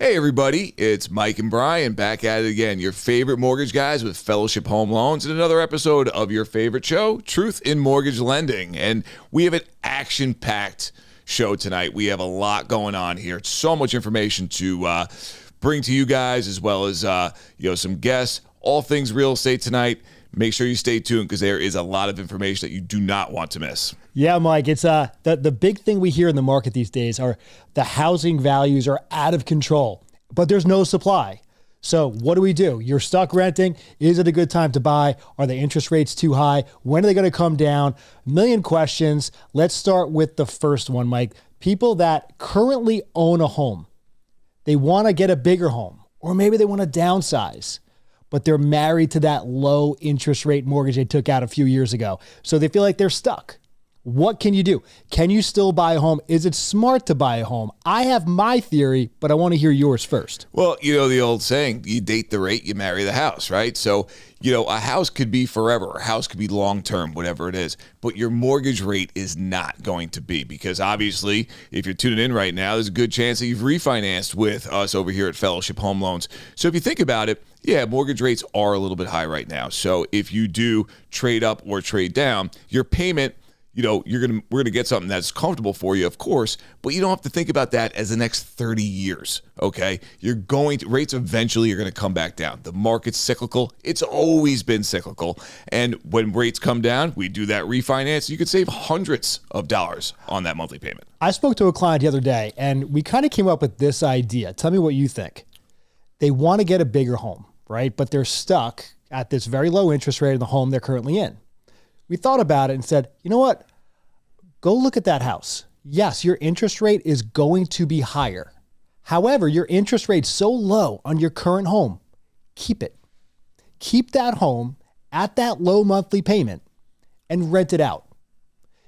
Hey everybody, it's Mike and Brian back at it again, your favorite mortgage guys with Fellowship Home Loans, and another episode of your favorite show, Truth in Mortgage Lending. And we have an action-packed show tonight. We have a lot going on here. So much information to bring to you guys, as well as some guests, all things real estate tonight. Make sure you stay tuned because there is a lot of information that you do not want to miss. Yeah, Mike, it's the big thing we hear in the market these days are the housing values are out of control, but there's no supply. So what do? You're stuck renting. Is it a good time to buy? Are the interest rates too high? When are they going to come down? A million questions. Let's start with the first one, Mike. People that currently own a home, they want to get a bigger home, or maybe they want to downsize, but they're married to that low interest rate mortgage they took out a few years ago. So they feel like they're stuck. What can you do? Can you still buy a home? Is it smart to buy a home? I have my theory, but I want to hear yours first. Well, you know the old saying, you date the rate, you marry the house, right? So, a house could be forever. A house could be long-term, whatever it is. But your mortgage rate is not going to be, because obviously, if you're tuning in right now, there's a good chance that you've refinanced with us over here at Fellowship Home Loans. So if you think about it, yeah, mortgage rates are a little bit high right now. So if you do trade up or trade down, your payment, we're gonna get something that's comfortable for you, of course, but you don't have to think about that as the next 30 years. Okay, rates eventually are gonna come back down. The market's cyclical; it's always been cyclical, and when rates come down, we do that refinance. You could save hundreds of dollars on that monthly payment. I spoke to a client the other day, and we kind of came up with this idea. Tell me what you think. They want to get a bigger home, right? But they're stuck at this very low interest rate in the home they're currently in. We thought about it and said, you know what? Go look at that house. Yes, your interest rate is going to be higher. However, your interest rate's so low on your current home. Keep it. Keep that home at that low monthly payment and rent it out.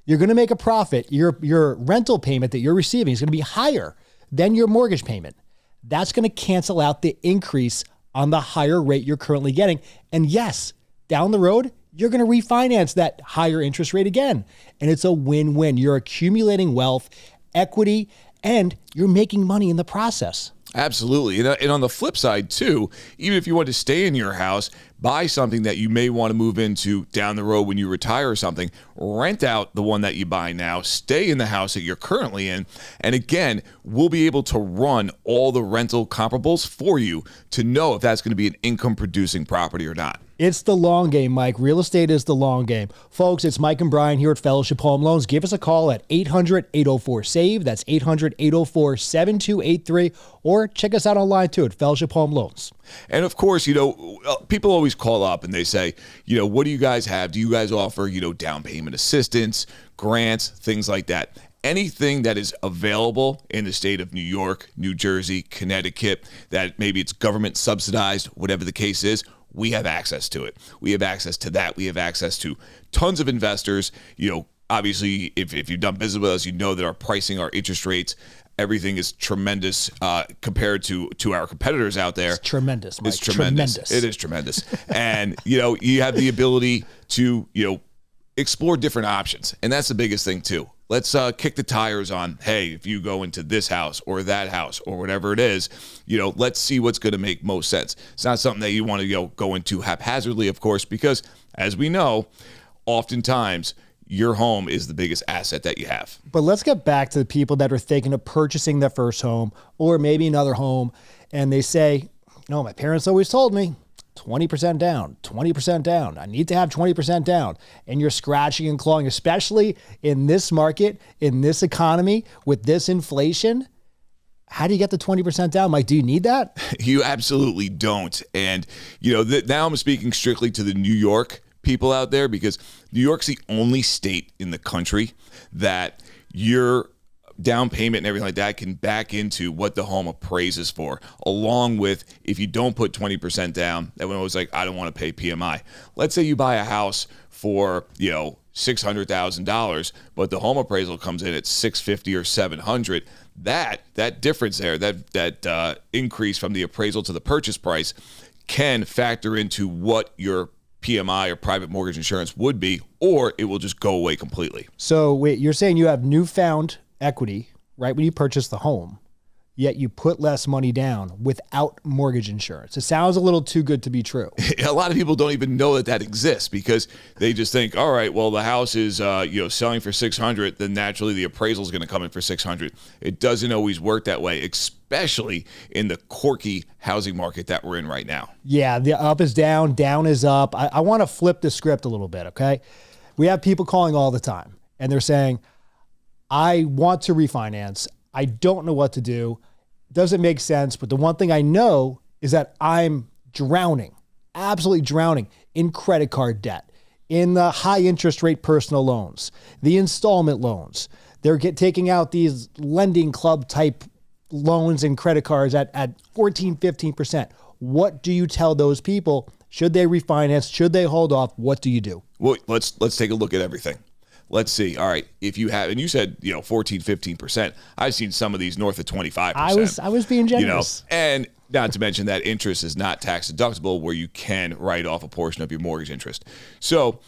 You're going to make a profit. Your rental payment that you're receiving is going to be higher than your mortgage payment. That's going to cancel out the increase on the higher rate you're currently getting. And yes, down the road, you're going to refinance that higher interest rate again. And it's a win-win. You're accumulating wealth, equity, and you're making money in the process. Absolutely. And on the flip side, too, even if you want to stay in your house, buy something that you may want to move into down the road when you retire or something, rent out the one that you buy now, stay in the house that you're currently in. And again, we'll be able to run all the rental comparables for you to know if that's going to be an income-producing property or not. It's the long game, Mike. Real estate is the long game. Folks, it's Mike and Brian here at Fellowship Home Loans. Give us a call at 800-804-SAVE. That's 800-804-7283. Or check us out online, too, at Fellowship Home Loans. And of course, people always call up and they say, what do you guys have? Do you guys offer, down payment assistance, grants, things like that? Anything that is available in the state of New York, New Jersey, Connecticut, that maybe it's government subsidized, whatever the case is, we have access to it. We have access to that. We have access to tons of investors. Obviously, if you've done business with us, you know that our pricing, our interest rates, everything is tremendous compared to our competitors out there. It's tremendous, Mike. It's tremendous. It is tremendous. And, you have the ability to, explore different options. And that's the biggest thing, too. Let's kick the tires on, hey, if you go into this house or that house or whatever it is, let's see what's going to make most sense. It's not something that you want to go into haphazardly, of course, because as we know, oftentimes your home is the biggest asset that you have. But let's get back to the people that are thinking of purchasing their first home or maybe another home, and they say, my parents always told me, 20% down, 20% down. I need to have 20% down. And you're scratching and clawing, especially in this market, in this economy, with this inflation. How do you get the 20% down, Mike? Do you need that? You absolutely don't. And, now I'm speaking strictly to the New York people out there, because New York's the only state in the country that your down payment and everything like that can back into what the home appraises for, along with if you don't put 20% down, everyone was like, I don't want to pay PMI. Let's say you buy a house for, $600,000, but the home appraisal comes in at $650,000 or $700,000. That difference there, that increase from the appraisal to the purchase price can factor into what your PMI or private mortgage insurance would be, or it will just go away completely. So wait, you're saying you have newfound equity, right? When you purchase the home, yet you put less money down without mortgage insurance. It sounds a little too good to be true. A lot of people don't even know that exists because they just think, all right, well, the house is selling for 600, then naturally the appraisal is going to come in for 600. It doesn't always work that way, especially in the quirky housing market that we're in right now. Yeah, the up is down, down is up. I want to flip the script a little bit, okay? We have people calling all the time, and they're saying, I want to refinance. I don't know what to do. Doesn't make sense. But the one thing I know is that I'm drowning, absolutely drowning in credit card debt, in the high interest rate personal loans, the installment loans. They're taking out these lending club type loans and credit cards at 14, 15%. What do you tell those people? Should they refinance? Should they hold off? What do you do? Well, let's take a look at everything. Let's see. All right. If you have, and you said, 14, 15%, I've seen some of these north of 25%. I was being generous. And not to mention that interest is not tax deductible where you can write off a portion of your mortgage interest. So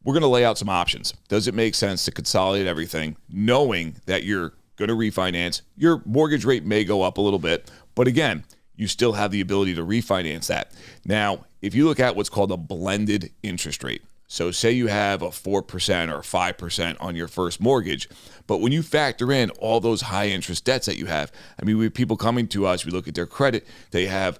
we're going to lay out some options. Does it make sense to consolidate everything knowing that you're going to refinance? Your mortgage rate may go up a little bit, but again, you still have the ability to refinance that. Now, if you look at what's called a blended interest rate, so say you have a 4% or 5% on your first mortgage, but when you factor in all those high interest debts that you have, I mean, we have people coming to us, we look at their credit, they have,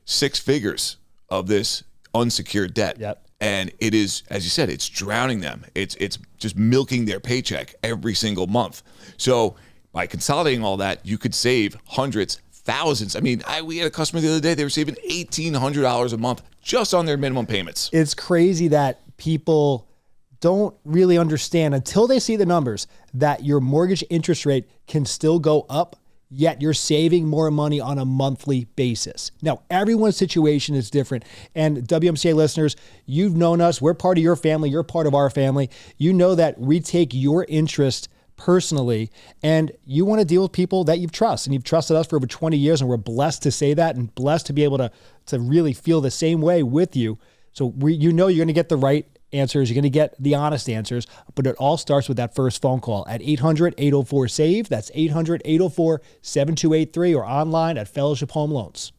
6 figures of this unsecured debt. Yep. And it is, as you said, it's drowning them. It's just milking their paycheck every single month. So by consolidating all that, you could save hundreds, thousands. I mean, we had a customer the other day, they were saving $1,800 a month just on their minimum payments. It's crazy that people don't really understand until they see the numbers that your mortgage interest rate can still go up, yet you're saving more money on a monthly basis. Now, everyone's situation is different. And WMCA listeners, you've known us. We're part of your family. You're part of our family. You know that we take your interest personally, and you want to deal with people that you've trusted, and you've trusted us for over 20 years, and we're blessed to say that and blessed to be able to really feel the same way with you. So you're going to get the right answers. You're going to get the honest answers, but it all starts with that first phone call at 800-804-SAVE. That's 800-804-7283 or online at Fellowship Home Loans.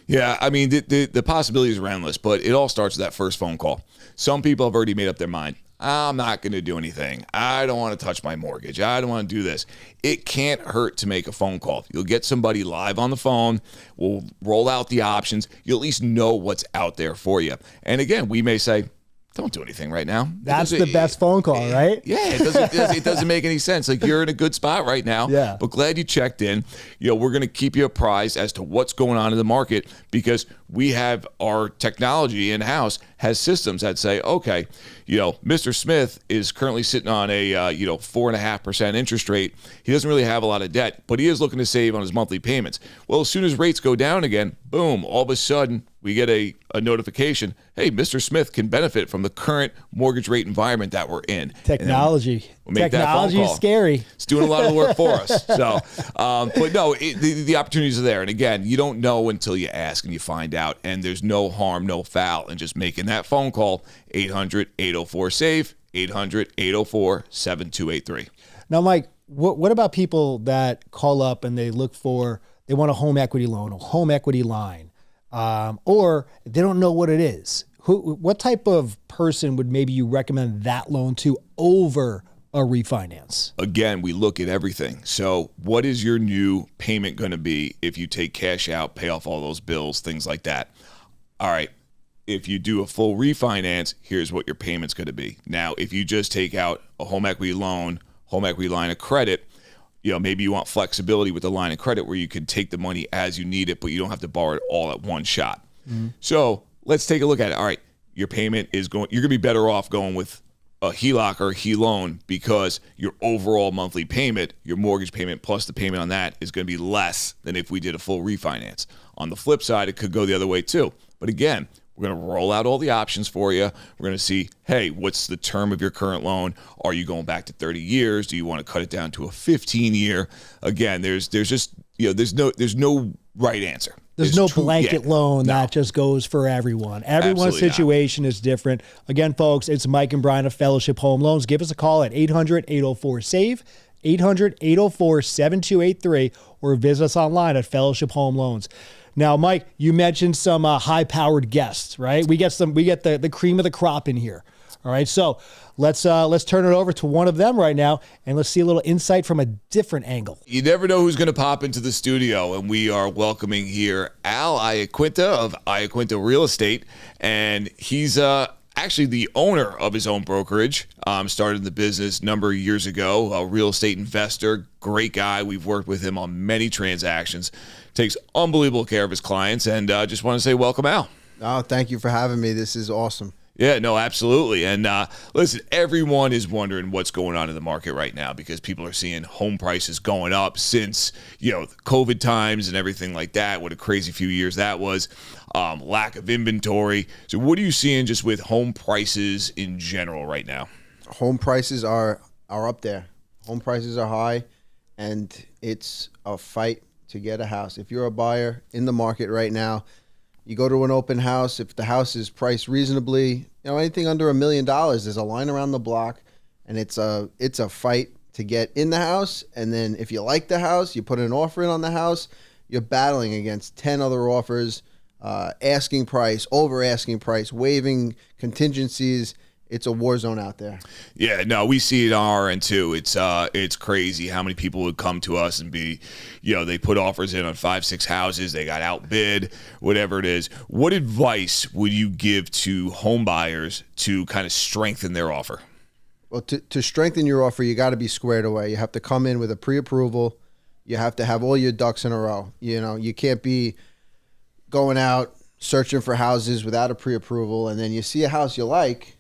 Yeah, I mean, the possibilities are endless, but it all starts with that first phone call. Some people have already made up their mind. I'm not going to do anything. I don't want to touch my mortgage. I don't want to do this. It can't hurt to make a phone call. You'll get somebody live on the phone. We'll roll out the options. You'll at least know what's out there for you. And again, we may say, don't do anything right now. That's the best phone call, right? Yeah, it doesn't make any sense. Like, you're in a good spot right now. Yeah. But glad you checked in. We're going to keep you apprised as to what's going on in the market because we have our technology in-house has systems that say, okay, Mr. Smith is currently sitting on a 4.5% interest rate. He doesn't really have a lot of debt, but he is looking to save on his monthly payments. Well, as soon as rates go down again, boom, all of a sudden we get a notification, hey, Mr. Smith can benefit from the current mortgage rate environment that we're in. Technology. We'll make Technology that phone is call. scary. It's doing a lot of the work for us. So, but no, the opportunities are there. And again, you don't know until you ask and you find out. And there's no harm, no foul in just making that phone call, 800-804-SAVE, 800-804-7283. Now, Mike, what about people that call up and they want a home equity loan, a home equity line, or they don't know what it is? What type of person would maybe you recommend that loan to over a refinance? Again, we look at everything. So what is your new payment going to be if you take cash out, pay off all those bills, things like that? All right. If you do a full refinance, here's what your payment's going to be. Now, if you just take out a home equity loan, home equity line of credit, maybe you want flexibility with the line of credit where you can take the money as you need it, but you don't have to borrow it all at one shot. Mm-hmm. So let's take a look at it. All right. Your payment you're going to be better off going with a HELOC or a HELoan because your overall monthly payment, your mortgage payment plus the payment on that is going to be less than if we did a full refinance. On the flip side, it could go the other way too. But again, we're going to roll out all the options for you. We're going to see, hey, what's the term of your current loan? Are you going back to 30 years? Do you want to cut it down to a 15-year? Again, there's just, there's no right answer. There's no blanket loan that just goes for everyone. Everyone's situation is different. Again, folks, it's Mike and Brian of Fellowship Home Loans. Give us a call at 800-804-SAVE, 800-804-7283, or visit us online at Fellowship Home Loans. Now, Mike, you mentioned some high-powered guests, right? We get the cream of the crop in here. All right, so let's turn it over to one of them right now, and let's see a little insight from a different angle. You never know who's going to pop into the studio, and we are welcoming here Al Iaquinta of Iaquinta Real Estate, and he's actually the owner of his own brokerage. Started the business a number of years ago, a real estate investor, great guy. We've worked with him on many transactions, takes unbelievable care of his clients, and just want to say welcome, Al. Oh, thank you for having me. This is awesome. Yeah, no, absolutely. And listen, everyone is wondering what's going on in the market right now because people are seeing home prices going up since, COVID times and everything like that. What a crazy few years that was. Lack of inventory. So what are you seeing just with home prices in general right now? Home prices are up there. Home prices are high, and it's a fight to get a house. If you're a buyer in the market right now, you go to an open house. If the house is priced reasonably, anything under $1 million, there's a line around the block, and it's a fight to get in the house. And then if you like the house, you put an offer in on the house, you're battling against 10 other offers, asking price, over asking price, waiving contingencies. It's a war zone out there. Yeah, no, we see it on our end too. It's crazy how many people would come to us and be, they put offers in on 5-6 houses, they got outbid, whatever it is. What advice would you give to home buyers to kind of strengthen their offer? Well, to strengthen your offer, you got to be squared away. You have to come in with a pre-approval. You have to have all your ducks in a row. You can't be going out searching for houses without a pre-approval, and then you see a house you like.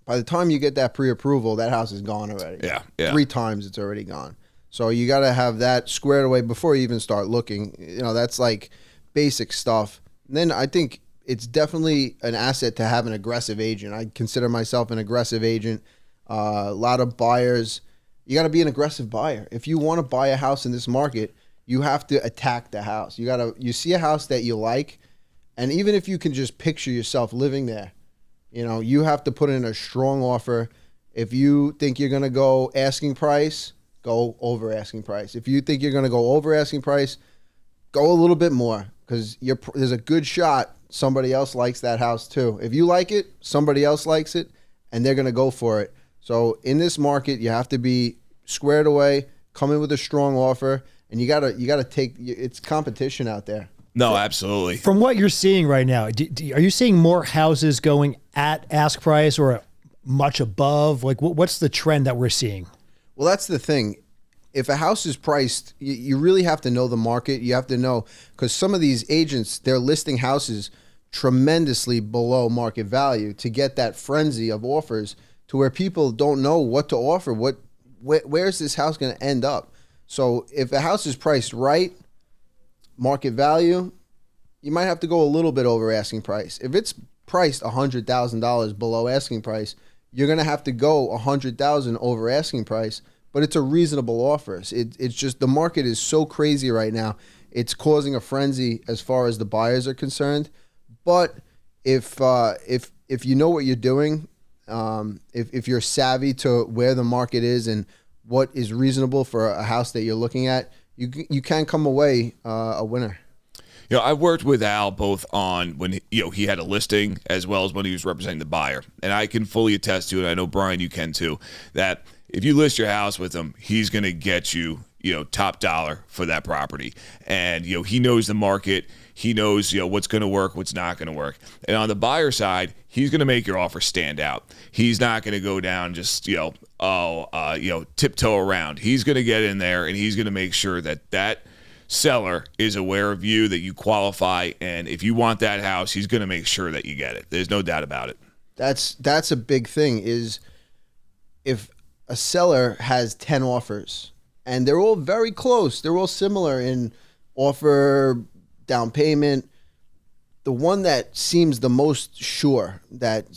By the time you get that pre-approval, that house is gone already. Yeah. 3 times it's already gone. So you got to have that squared away before you even start looking. That's like basic stuff. And then I think it's definitely an asset to have an aggressive agent. I consider myself an aggressive agent. A lot of buyers, you got to be an aggressive buyer. If you want to buy a house in this market, you have to attack the house. You see a house that you like, and even if you can just picture yourself living there, you have to put in a strong offer. If you think you're going to go asking price, go over asking price. If you think you're going to go over asking price, go a little bit more, because there's a good shot somebody else likes that house too. If you like it, somebody else likes it, and they're going to go for it. So in this market, you have to be squared away, come in with a strong offer, and you got to take, it's competition out there. No, absolutely. From what you're seeing right now, are you seeing more houses going at ask price or much above? Like, what's the trend that we're seeing? Well, that's the thing. If a house is priced, you really have to know the market. You have to know, because some of these agents, they're listing houses tremendously below market value to get that frenzy of offers to where people don't know what to offer. Where's this house going to end up? So if a house is priced right, market value, you might have to go a little bit over asking price. If it's priced $100,000 below asking price, you're going to have to go $100,000 over asking price, but it's a reasonable offer. It's just the market is so crazy right now. It's causing a frenzy as far as the buyers are concerned. But if you know what you're doing, if you're savvy to where the market is and what is reasonable for a house that you're looking at, you can come away a winner. I worked with Al both on when he had a listing as well as when he was representing the buyer, and I can fully attest to it. I know Brian, you can too. That if you list your house with him, he's going to get you top dollar for that property, and he knows the market. He knows what's going to work, what's not going to work. And on the buyer side, he's going to make your offer stand out. He's not going to go down just tiptoe around. He's going to get in there and he's going to make sure that seller is aware of you, that you qualify, and if you want that house, he's going to make sure that you get it. There's no doubt about it. That's a big thing. Is if a seller has 10 offers and they're all very close, they're all similar in offer, down payment, the one that seems the most sure that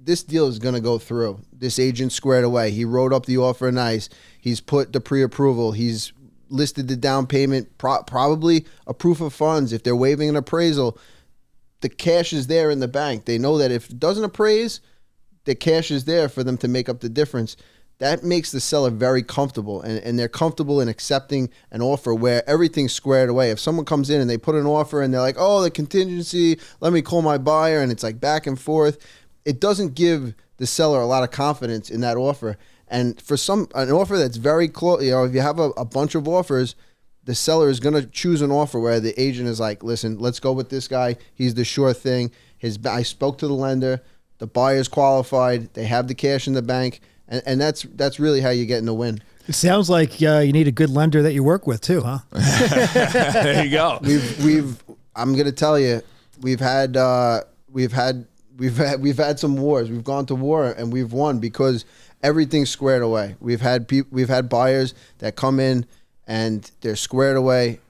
this deal is going to go through, this agent squared away, he wrote up the offer nice, he's put the pre-approval, he's listed the down payment, probably a proof of funds. If they're waiving an appraisal, the cash is there in the bank. They know that if it doesn't appraise, the cash is there for them to make up the difference. That makes the seller very comfortable, and they're comfortable in accepting an offer where everything's squared away. If someone comes in and they put an offer and they're like, oh, the contingency, let me call my buyer, and it's like back and forth, it doesn't give the seller a lot of confidence in that offer. And for an offer that's very close, if you have a bunch of offers, the seller is going to choose an offer where the agent is like, listen, let's go with this guy. He's the sure thing. I spoke to the lender. The buyer's qualified. They have the cash in the bank. And that's really how you get in the win. It sounds like you need a good lender that you work with too, huh? There you go. I'm going to tell you, we've had some wars. We've gone to war and we've won because everything's squared away. We've had buyers that come in and they're squared away,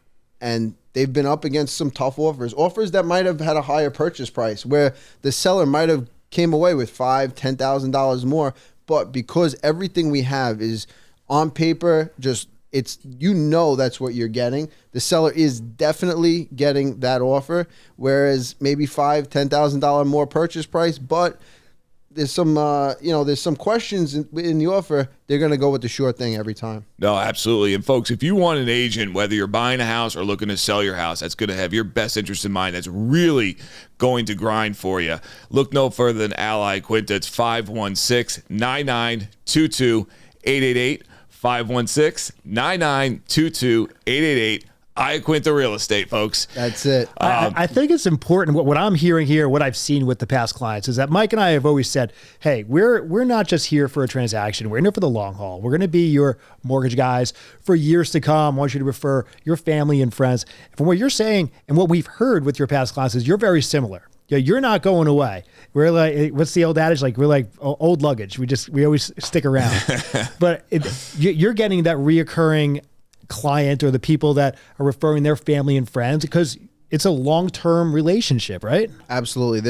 and they've been up against some tough offers that might have had a higher purchase price, where the seller might have came away with $5,000-$10,000 more, but because everything we have is on paper, that's what you're getting. The seller is definitely getting that offer, whereas maybe $5,000-$10,000 more purchase price, but there's some questions in the offer. They're going to go with the sure thing every time. No, absolutely. And folks, if you want an agent, whether you're buying a house or looking to sell your house, that's going to have your best interest in mind, that's really going to grind for you, look no further than Iaquinta. It's 516-9922-888. 516-9922-888. Iaquinta Real Estate, folks. That's it. I think it's important. What I'm hearing here, what I've seen with the past clients, is that Mike and I have always said, hey, we're not just here for a transaction. We're in here for the long haul. We're going to be your mortgage guys for years to come. I want you to refer your family and friends. From what you're saying and what we've heard with your past clients is you're very similar. Yeah, you're not going away. We're like, what's the old adage? Like, we're like old luggage. We always stick around. But you're getting that reoccurring client or the people that are referring their family and friends because it's a long-term relationship, right? Absolutely.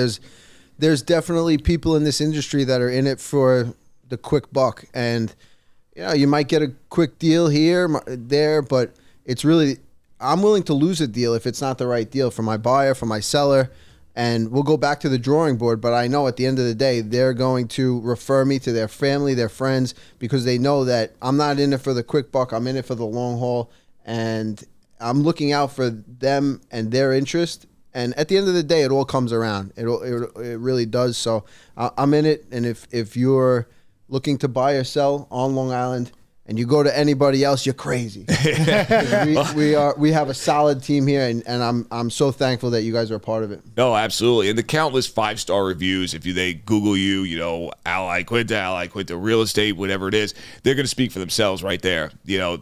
There's definitely people in this industry that are in it for the quick buck, and you might get a quick deal here, there, but it's really, I'm willing to lose a deal if it's not the right deal for my buyer, for my seller, and we'll go back to the drawing board. But I know at the end of the day, they're going to refer me to their family, their friends, because they know that I'm not in it for the quick buck. I'm in it for the long haul, and I'm looking out for them and their interest. And at the end of the day, it all comes around. It really does. So I'm in it. And if you're looking to buy or sell on Long Island, and you go to anybody else, you're crazy. we have a solid team here, and I'm so thankful that you guys are a part of it. No, absolutely. And the countless 5-star reviews, if they Google you, Iaquinta Real Estate, whatever it is, they're going to speak for themselves right there.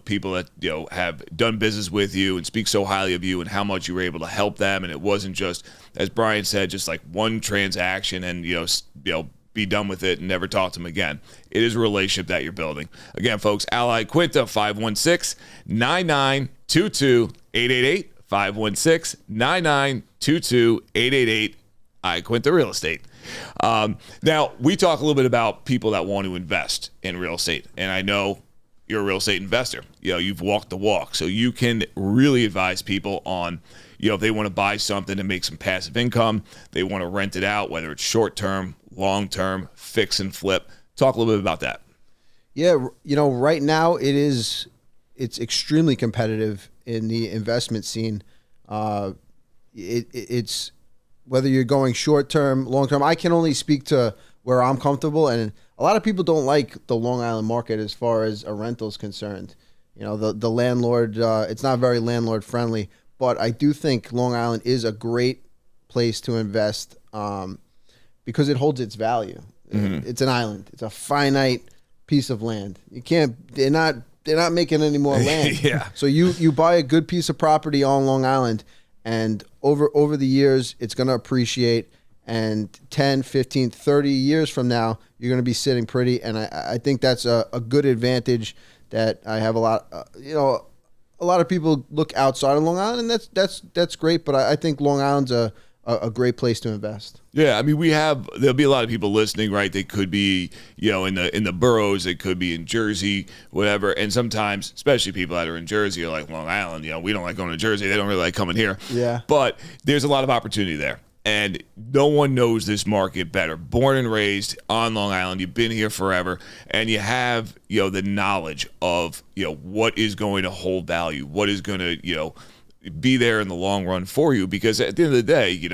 People that have done business with you and speak so highly of you and how much you were able to help them, and it wasn't just, as Brian said, just like one transaction and be done with it and never talk to them again. It is a relationship that you're building. Again, folks, Iaquinta, 516-9922-888, 516-9922-888, Iaquinta Real Estate. Now, we talk a little bit about people that want to invest in real estate, and I know you're a real estate investor. You've walked the walk, so you can really advise people on if they want to buy something and make some passive income, they want to rent it out, whether it's short-term, long-term, fix and flip. Talk a little bit about that. Yeah, right now it's extremely competitive in the investment scene. It's whether you're going short-term, long-term. I can only speak to where I'm comfortable, and a lot of people don't like the Long Island market as far as a rental is concerned. The landlord, it's not very landlord-friendly, but I do think Long Island is a great place to invest because it holds its value. Mm-hmm. It's an island. It's a finite piece of land. They're not making any more land. Yeah. So you buy a good piece of property on Long Island, and over the years, it's going to appreciate. And 10, 15, 30 years from now, you're going to be sitting pretty. And I think that's a good advantage that I have a lot. A lot of people look outside of Long Island, and that's great. But I think Long Island's a a great place to invest. Yeah, I mean, there'll be a lot of people listening, right? They could be, in the boroughs, they could be in Jersey, whatever. And sometimes, especially people that are in Jersey are like Long Island, we don't like going to Jersey. They don't really like coming here. Yeah. But there's a lot of opportunity there. And no one knows this market better. Born and raised on Long Island, you've been here forever, and you have, the knowledge of, what is going to hold value, what is going to, be there in the long run for you. Because at the end of the day,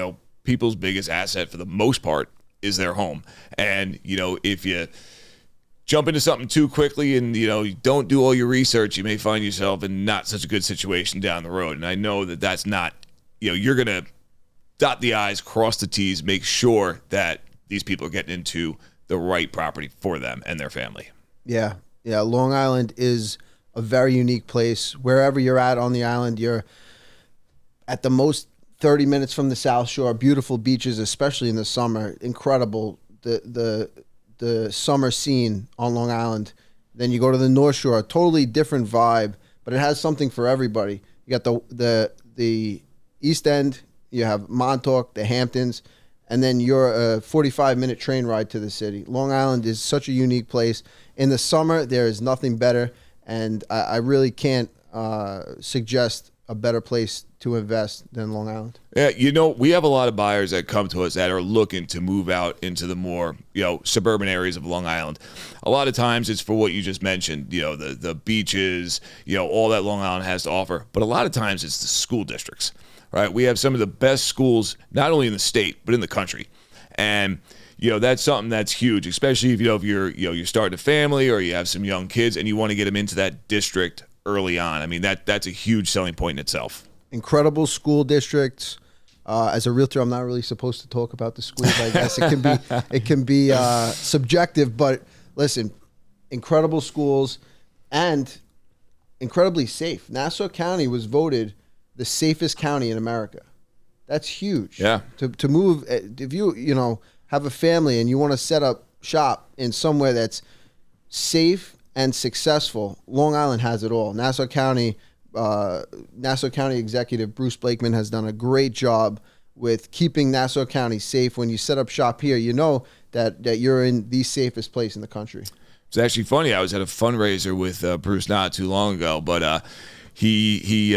people's biggest asset for the most part is their home. And, if you jump into something too quickly and, you don't do all your research, you may find yourself in not such a good situation down the road. And I know that that's not, you're going to dot the I's, cross the T's, make sure that these people are getting into the right property for them and their family. Yeah. Yeah. Long Island is a very unique place. Wherever you're at on the island, you're at the most 30 minutes from the South Shore. Beautiful beaches, especially in the summer. Incredible. The summer scene on Long Island. Then you go to the North Shore, a totally different vibe, but it has something for everybody. You got the East End, you have Montauk, the Hamptons, and then you're a 45-minute train ride to the city. Long Island is such a unique place. In the summer, there is nothing better, and I really can't suggest a better place to invest than Long Island. Yeah, we have a lot of buyers that come to us that are looking to move out into the more, suburban areas of Long Island. A lot of times it's for what you just mentioned, the beaches, all that Long Island has to offer. But a lot of times it's the school districts. Right, we have some of the best schools, not only in the state but in the country, and that's something that's huge, especially if you're starting a family or you have some young kids and you want to get them into that district early on. I mean that's a huge selling point in itself. Incredible school districts. As a realtor, I'm not really supposed to talk about the schools. I guess it can be subjective, but listen, incredible schools and incredibly safe. Nassau County was voted the safest county in America. That's huge. Yeah. To move, if you have a family and you want to set up shop in somewhere that's safe and successful, Long Island has it all. Nassau County Executive Bruce Blakeman has done a great job with keeping Nassau County safe. When you set up shop here, you know that you're in the safest place in the country. It's actually funny. I was at a fundraiser with Bruce not too long ago, but he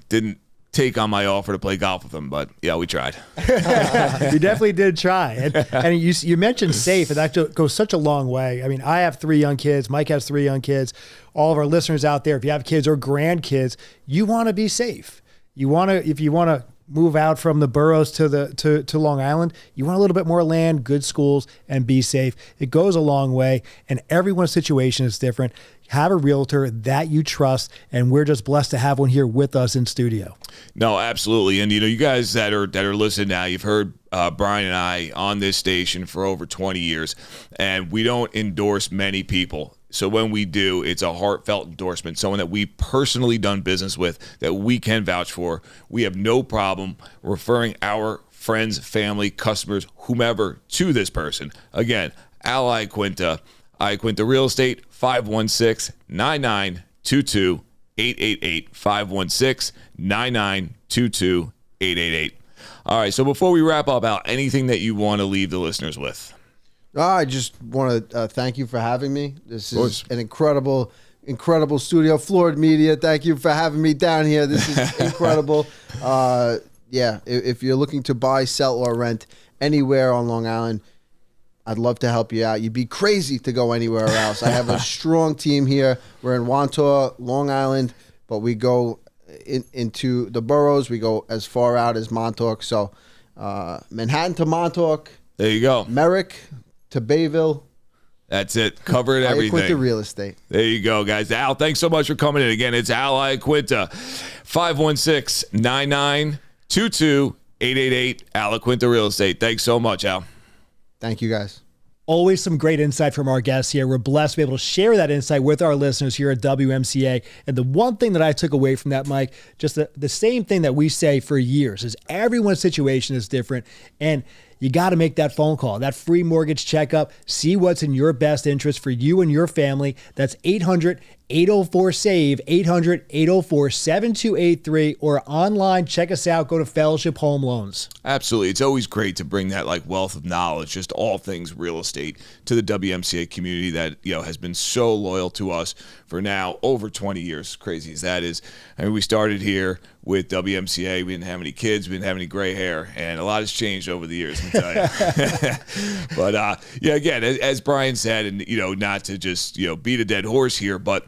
didn't take on my offer to play golf with him, but yeah, we tried. You definitely did try. And you mentioned safe, and that goes such a long way. I mean, I have 3 young kids. Mike has 3 young kids. All of our listeners out there, if you have kids or grandkids, you want to be safe. If you want to move out from the boroughs to Long Island, you want a little bit more land, good schools, and be safe. It goes a long way, and everyone's situation is different. Have a realtor that you trust, and we're just blessed to have one here with us in studio. No, absolutely. And you guys that are listening now, you've heard Brian and I on this station for over 20 years, and we don't endorse many people. So when we do, it's a heartfelt endorsement, someone that we personally done business with, that we can vouch for. We have no problem referring our friends, family, customers, whomever to this person. Again, Al Iaquinta, Iaquinta Real Estate, 516-9922-888, 516-9922-888. All right, so before we wrap up, Al, anything that you want to leave the listeners with? I just want to thank you for having me. This is an incredible studio. Floored Media, thank you for having me down here. This is incredible. If you're looking to buy, sell, or rent anywhere on Long Island, I'd love to help you out. You'd be crazy to go anywhere else. I have a strong team here. We're in Wantaw, Long Island, but we go into the boroughs. We go as far out as Montauk. So Manhattan to Montauk. There you go. Merrick to Bayville. That's it. Covered everything. Iaquinta Real Estate. There you go, guys. Al, thanks so much for coming in. Again, it's Al Iaquinta. 516-9922-888. Al Iaquinta Real Estate. Thanks so much, Al. Thank you, guys. Always some great insight from our guests here. We're blessed to be able to share that insight with our listeners here at WMCA. And the one thing that I took away from that, Mike, just the same thing that we say for years is everyone's situation is different. And you got to make that phone call, that free mortgage checkup, see what's in your best interest for you and your family. That's 800-804-SAVE, 800-804-7283, or online. Check us out. Go to Fellowship Home Loans. Absolutely. It's always great to bring that like wealth of knowledge, just all things real estate, to the WMCA community that, has been so loyal to us for now over 20 years. Crazy as that is. I mean, we started here with WMCA. We didn't have any kids. We didn't have any gray hair. And a lot has changed over the years, let me tell you. But, again, as Brian said, and, not to just, beat a dead horse here, but,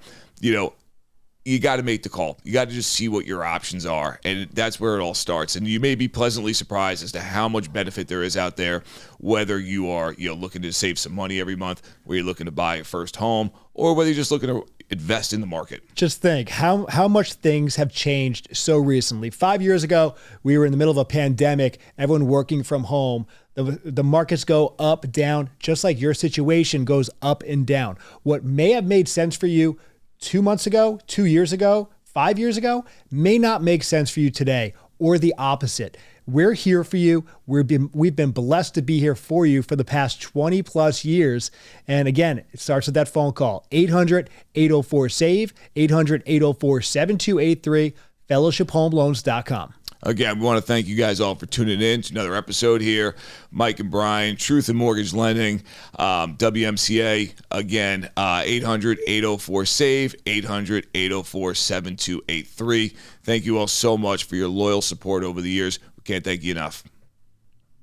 you got to make the call. You got to just see what your options are. And that's where it all starts. And you may be pleasantly surprised as to how much benefit there is out there, whether you are, looking to save some money every month, whether you're looking to buy a first home, or whether you're just looking to invest in the market. Just think how much things have changed so recently. 5 years ago, we were in the middle of a pandemic, everyone working from home. The markets go up, down, just like your situation goes up and down. What may have made sense for you 2 months ago, 2 years ago, 5 years ago, may not make sense for you today, or the opposite. We're here for you. We've been blessed to be here for you for the past 20 plus years. And again, it starts with that phone call, 800-804-SAVE, 800-804-7283, fellowshiphomeloans.com. Again, we want to thank you guys all for tuning in to another episode here. Mike and Brian, Truth in Mortgage Lending, WMCA. Again, 800-804-SAVE, 800-804-7283. Thank you all so much for your loyal support over the years. We can't thank you enough.